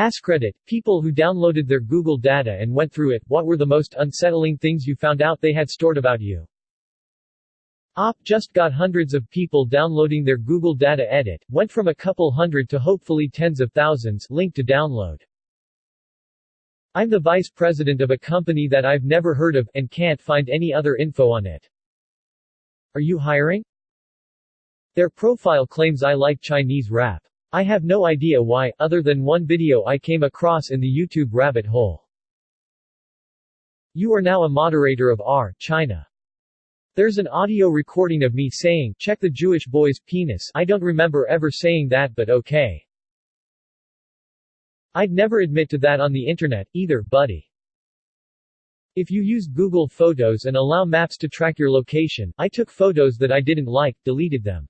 Ask Reddit, people who downloaded their Google data and went through it, what were the most unsettling things you found out they had stored about you? Just got hundreds of people downloading their Google data. Edit, went from a couple hundred to hopefully tens of thousands. Link to download. I'm the vice president of a company that I've never heard of, and can't find any other info on it. Are you hiring? Their profile claims I like Chinese rap. I have no idea why, other than one video I came across in the YouTube rabbit hole. You are now a moderator of China. There's an audio recording of me saying, check the Jewish boy's penis. I don't remember ever saying that, but okay. I'd never admit to that on the internet, either, buddy. If you use Google Photos and allow Maps to track your location, I took photos that I didn't like, deleted them.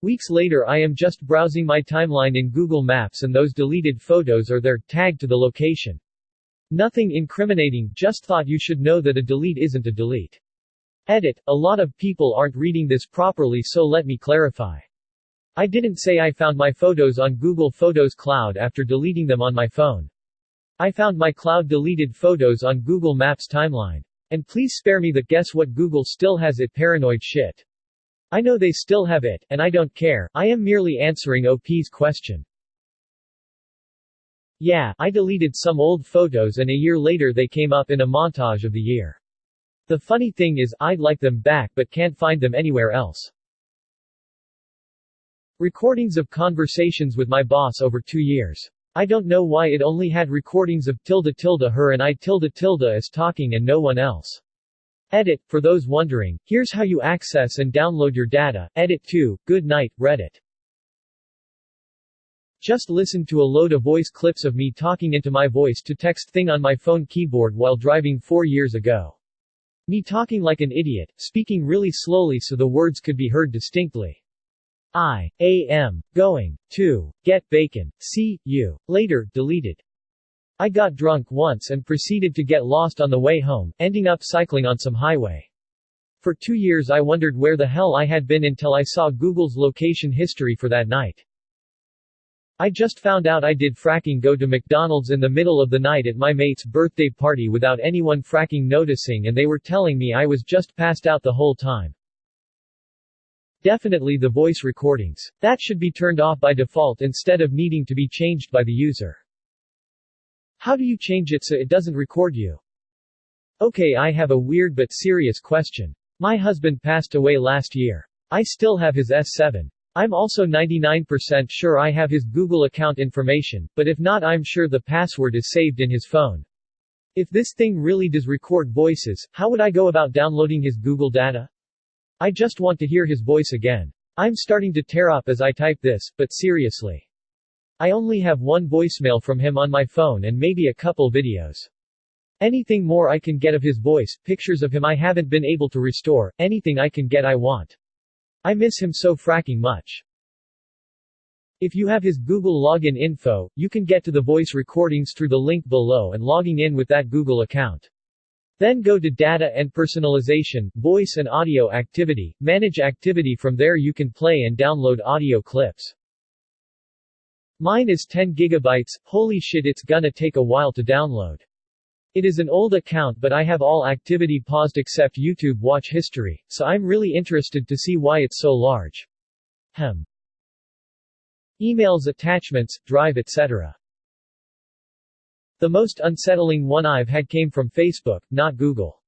Weeks later I am just browsing my timeline in Google Maps and those deleted photos are there, tagged to the location. Nothing incriminating, just thought you should know that a delete isn't a delete. Edit, a lot of people aren't reading this properly, so let me clarify. I didn't say I found my photos on Google Photos Cloud after deleting them on my phone. I found my cloud deleted photos on Google Maps timeline. And please spare me the guess what Google still has it paranoid shit. I know they still have it, and I don't care, I am merely answering OP's question. Yeah, I deleted some old photos and a year later they came up in a montage of the year. The funny thing is, I'd like them back but can't find them anywhere else. Recordings of conversations with my boss over 2 years. I don't know why it only had recordings of her and I as talking and no one else. Edit, for those wondering, here's how you access and download your data. Edit 2, good night, Reddit. Just listen to a load of voice clips of me talking into my voice-to-text thing on my phone keyboard while driving 4 years ago. Me talking like an idiot, speaking really slowly so the words could be heard distinctly. I am going to get bacon. See you later. Deleted. I got drunk once and proceeded to get lost on the way home, ending up cycling on some highway. For 2 years I wondered where the hell I had been until I saw Google's location history for that night. I just found out I did fracking go to McDonald's in the middle of the night at my mate's birthday party without anyone fracking noticing, and they were telling me I was just passed out the whole time. Definitely the voice recordings. That should be turned off by default instead of needing to be changed by the user. How do you change it so it doesn't record you? Okay, I have a weird but serious question. My husband passed away last year. I still have his S7. I'm also 99% sure I have his Google account information, but if not, I'm sure the password is saved in his phone. If this thing really does record voices, how would I go about downloading his Google data? I just want to hear his voice again. I'm starting to tear up as I type this, but seriously. I only have one voicemail from him on my phone and maybe a couple videos. Anything more I can get of his voice, pictures of him I haven't been able to restore, anything I can get I want. I miss him so fracking much. If you have his Google login info, you can get to the voice recordings through the link below and logging in with that Google account. Then go to Data and Personalization, Voice and Audio Activity, manage activity. From there you can play and download audio clips. Mine is 10 gigabytes, holy shit, it's gonna take a while to download. It is an old account but I have all activity paused except YouTube watch history, so I'm really interested to see why it's so large. Emails, attachments, Drive, etc. The most unsettling one I've had came from Facebook, not Google.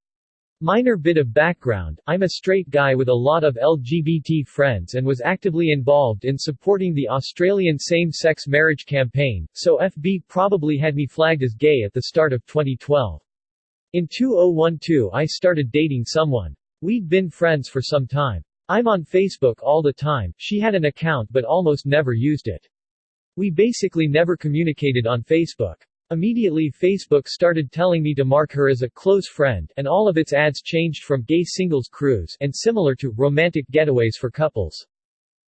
Minor bit of background, I'm a straight guy with a lot of LGBT friends and was actively involved in supporting the Australian same-sex marriage campaign, so FB probably had me flagged as gay at the start of 2012. In 2012 I started dating someone. We'd been friends for some time. I'm on Facebook all the time, she had an account but almost never used it. We basically never communicated on Facebook. Immediately Facebook started telling me to mark her as a close friend, and all of its ads changed from gay singles cruise and similar to romantic getaways for couples.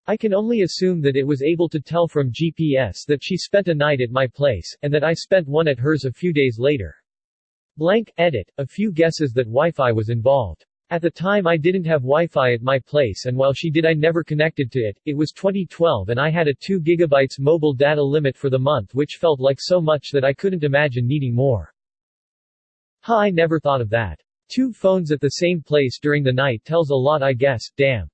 I can only assume that it was able to tell from GPS that she spent a night at my place, and that I spent one at hers a few days later. Edit, a few guesses that Wi-Fi was involved. At the time I didn't have Wi-Fi at my place, and while she did I never connected to it. It was 2012 and I had a 2 GB mobile data limit for the month, which felt like so much that I couldn't imagine needing more. I never thought of that. 2 phones at the same place during the night tells a lot, I guess. Damn.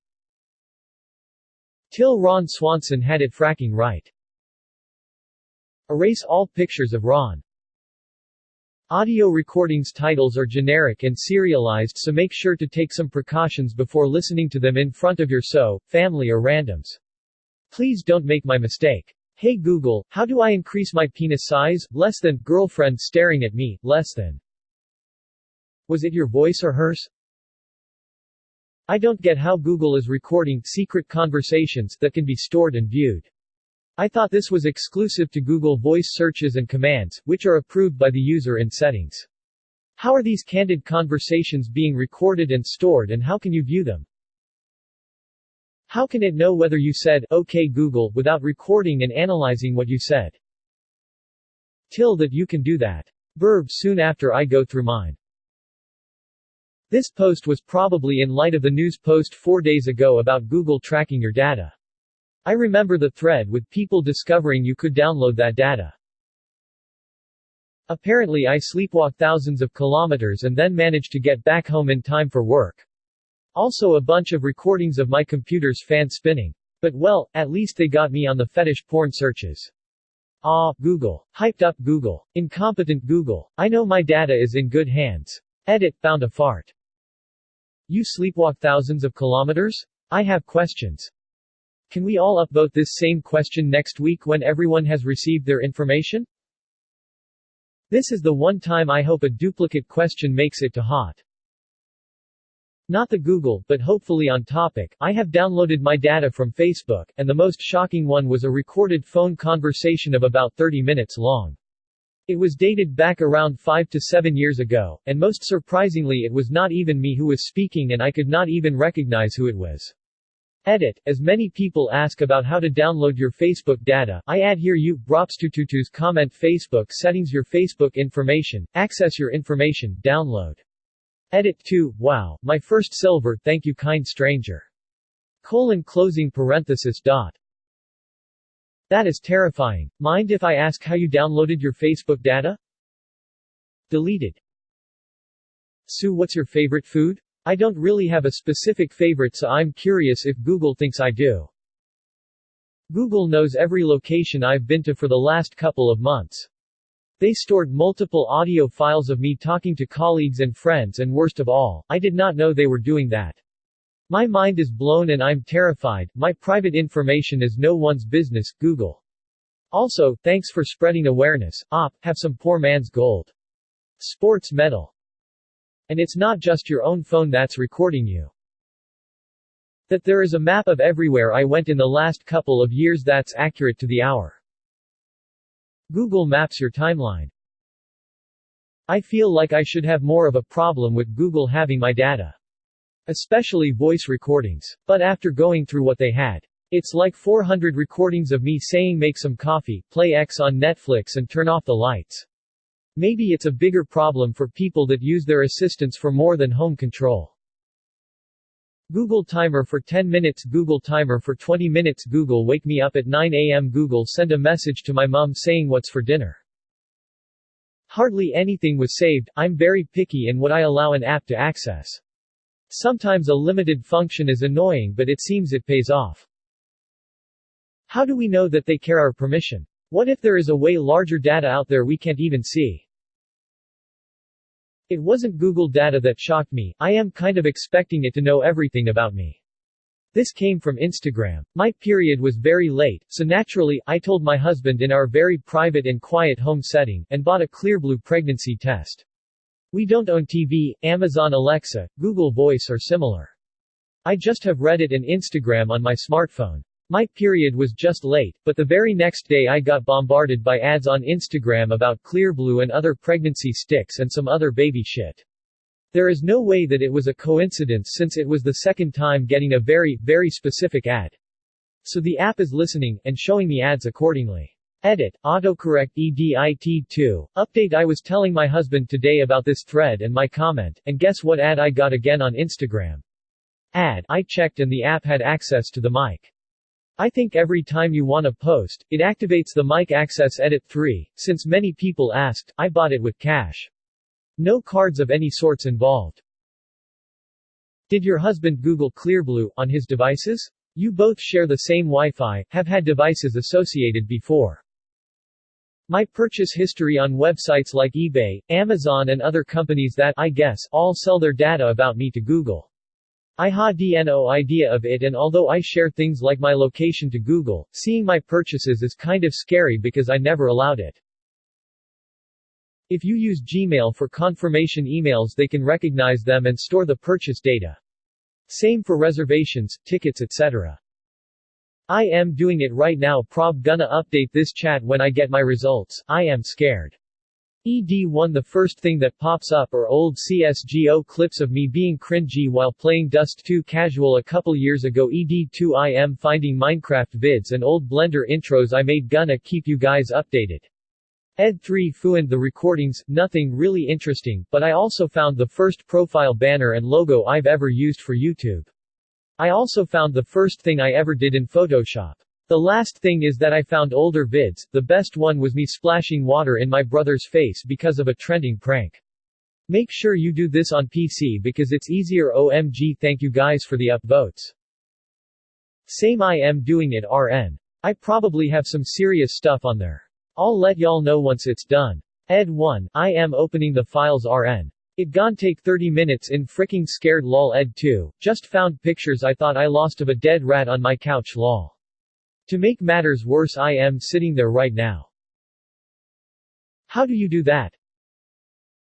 Till Ron Swanson had it fracking right. Erase all pictures of Ron. Audio recordings titles are generic and serialized, so make sure to take some precautions before listening to them in front of your family or randoms. Please don't make my mistake. Hey Google, how do I increase my penis size? Less than. Girlfriend staring at me. Less than. Was it your voice or hers? I don't get how Google is recording secret conversations that can be stored and viewed. I thought this was exclusive to Google Voice searches and commands, which are approved by the user in settings. How are these candid conversations being recorded and stored, and how can you view them? How can it know whether you said, "Okay Google," without recording and analyzing what you said? That you can do that. Verb soon after I go through mine. This post was probably in light of the news post 4 days ago about Google tracking your data. I remember the thread with people discovering you could download that data. Apparently I sleepwalk thousands of kilometers and then manage to get back home in time for work. Also a bunch of recordings of my computer's fan spinning. But well, at least they got me on the fetish porn searches. Google. Hyped up Google. Incompetent Google. I know my data is in good hands. Edit, found a fart. You sleepwalk thousands of kilometers? I have questions. Can we all upvote this same question next week when everyone has received their information? This is the one time I hope a duplicate question makes it to hot. Not the Google, but hopefully on topic. I have downloaded my data from Facebook, and the most shocking one was a recorded phone conversation of about 30 minutes long. It was dated back around 5 to 7 years ago, and most surprisingly it was not even me who was speaking and I could not even recognize who it was. Edit. As many people ask about how to download your Facebook data, I add here you, Brops222's comment Facebook settings your Facebook information, access your information, download. Edit 2, wow, my first silver, thank you kind stranger. Closing parenthesis dot. That is terrifying. Mind if I ask how you downloaded your Facebook data? Deleted. Sue, what's your favorite food? I don't really have a specific favorite, so I'm curious if Google thinks I do. Google knows every location I've been to for the last couple of months. They stored multiple audio files of me talking to colleagues and friends, and worst of all, I did not know they were doing that. My mind is blown and I'm terrified. My private information is no one's business, Google. Also, thanks for spreading awareness. Have some poor man's gold. Sports medal. And it's not just your own phone that's recording you. That there is a map of everywhere I went in the last couple of years that's accurate to the hour. Google Maps your timeline. I feel like I should have more of a problem with Google having my data. Especially voice recordings. But after going through what they had, it's like 400 recordings of me saying make some coffee, play X on Netflix and turn off the lights. Maybe it's a bigger problem for people that use their assistants for more than home control. Google timer for 10 minutes. Google timer for 20 minutes. Google wake me up at 9 a.m. Google send a message to my mom saying what's for dinner. Hardly anything was saved. I'm very picky in what I allow an app to access. Sometimes a limited function is annoying, but it seems it pays off. How do we know that they care our permission? What if there is a way larger data out there we can't even see? It wasn't Google data that shocked me. I am kind of expecting it to know everything about me. This came from Instagram. My period was very late, so naturally, I told my husband in our very private and quiet home setting, and bought a Clearblue pregnancy test. We don't own TV, Amazon Alexa, Google Voice or similar. I just have Reddit and Instagram on my smartphone. My period was just late, but the very next day I got bombarded by ads on Instagram about Clearblue and other pregnancy sticks and some other baby shit. There is no way that it was a coincidence since it was the second time getting a very, very specific ad. So the app is listening, and showing me ads accordingly. Edit, autocorrect edit2, update I was telling my husband today about this thread and my comment, and guess what ad I got again on Instagram. Ad, I checked and the app had access to the mic. I think every time you want to post, it activates the mic access edit 3, since many people asked, I bought it with cash. No cards of any sorts involved. Did your husband Google Clearblue on his devices? You both share the same Wi-Fi, have had devices associated before. My purchase history on websites like eBay, Amazon and other companies that, I guess, all sell their data about me to Google. I had no idea of it, and although I share things like my location to Google, seeing my purchases is kind of scary because I never allowed it. If you use Gmail for confirmation emails, they can recognize them and store the purchase data. Same for reservations, tickets, etc. I am doing it right now. Prob gonna update this chat when I get my results. I am scared. ED1 The first thing that pops up are old CSGO clips of me being cringy while playing Dust 2 casual a couple years ago. ED2 I am finding Minecraft vids and old Blender intros I made. Gonna keep you guys updated. Ed3 Fuand The recordings, nothing really interesting, but I also found the first profile banner and logo I've ever used for YouTube. I also found the first thing I ever did in Photoshop. The last thing is that I found older vids. The best one was me splashing water in my brother's face because of a trending prank. Make sure you do this on PC because it's easier. OMG, thank you guys for the upvotes. Same, I am doing it. RN. I probably have some serious stuff on there. I'll let y'all know once it's done. Ed1, I am opening the files. RN. It gon' take 30 minutes in fricking scared. Lol. Ed2, just found pictures I thought I lost of a dead rat on my couch. Lol. To make matters worse, I am sitting there right now. How do you do that?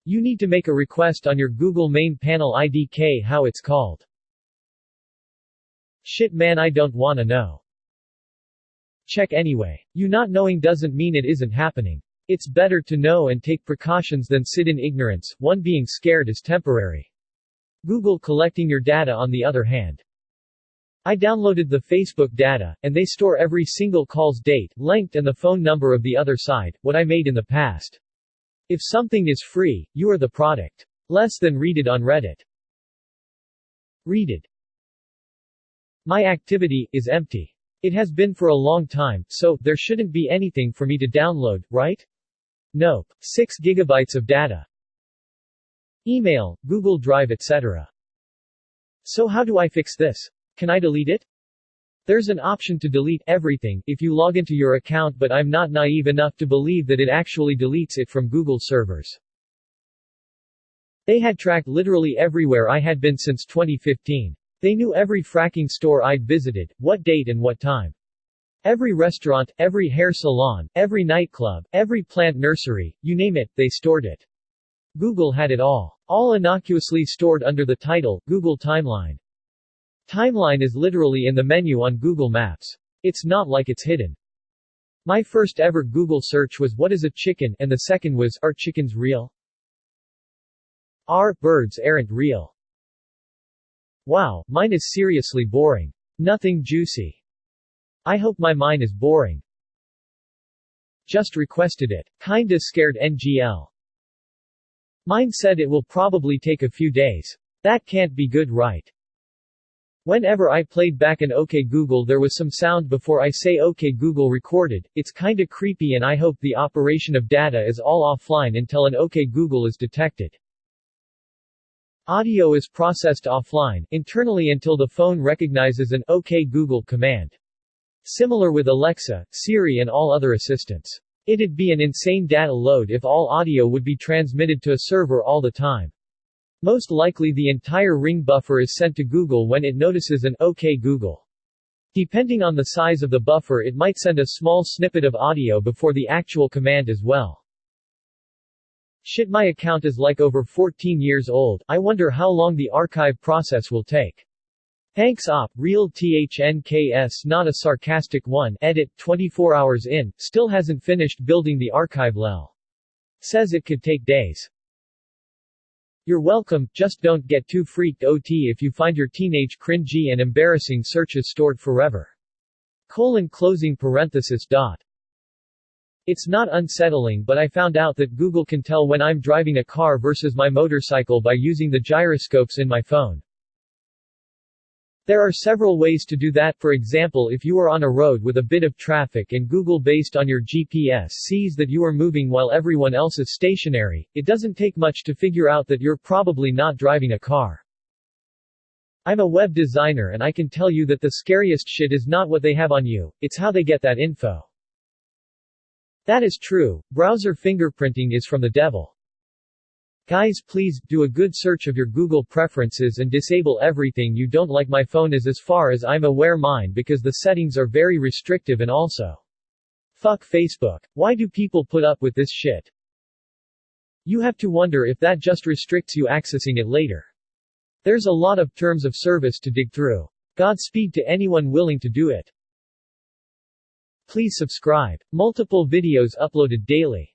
You need to make a request on your Google main panel. IDK how it's called. Shit man, I don't wanna know. Check anyway. You not knowing doesn't mean it isn't happening. It's better to know and take precautions than sit in ignorance. One being scared is temporary. Google collecting your data on the other hand. I downloaded the Facebook data, and they store every single call's date, length and the phone number of the other side, what I made in the past. If something is free, you are the product. Less than read it on Reddit. Read it. My activity is empty. It has been for a long time, so there shouldn't be anything for me to download, right? Nope. 6 gigabytes of data. Email, Google Drive, etc. So how do I fix this? Can I delete it? There's an option to delete everything if you log into your account, but I'm not naive enough to believe that it actually deletes it from Google servers. They had tracked literally everywhere I had been since 2015. They knew every fracking store I'd visited, what date and what time. Every restaurant, every hair salon, every nightclub, every plant nursery, you name it, they stored it. Google had it all. All innocuously stored under the title, Google Timeline. Timeline is literally in the menu on Google Maps. It's not like it's hidden. My first ever Google search was what is a chicken, and the second was, are chickens real? Are birds aren't real? Wow, mine is seriously boring. Nothing juicy. I hope my mine is boring. Just requested it. Kinda scared. NGL. Mine said it will probably take a few days. That can't be good, right? Whenever I played back an OK Google, there was some sound before I say OK Google recorded. It's kinda creepy, and I hope the operation of data is all offline until an OK Google is detected. Audio is processed offline, internally until the phone recognizes an OK Google command. Similar with Alexa, Siri and all other assistants. It'd be an insane data load if all audio would be transmitted to a server all the time. Most likely the entire ring buffer is sent to Google when it notices an OK Google. Depending on the size of the buffer, it might send a small snippet of audio before the actual command as well. Shit, my account is like over 14 years old. I wonder how long the archive process will take. Thanks op, real THNKS, not a sarcastic one. Edit, 24 hours in, still hasn't finished building the archive. Lel. Says it could take days. You're welcome, just don't get too freaked OT if you find your teenage cringy and embarrassing searches stored forever. Closing parenthesis dot. It's not unsettling, but I found out that Google can tell when I'm driving a car versus my motorcycle by using the gyroscopes in my phone. There are several ways to do that. For example, if you are on a road with a bit of traffic and Google, based on your GPS, sees that you are moving while everyone else is stationary, it doesn't take much to figure out that you're probably not driving a car. I'm a web designer and I can tell you that the scariest shit is not what they have on you, it's how they get that info. That is true. Browser fingerprinting is from the devil. Guys, please, do a good search of your Google preferences and disable everything you don't like. My phone is, as far as I'm aware, mine, because the settings are very restrictive, and also, fuck Facebook. Why do people put up with this shit? You have to wonder if that just restricts you accessing it later. There's a lot of terms of service to dig through. Godspeed to anyone willing to do it. Please subscribe. Multiple videos uploaded daily.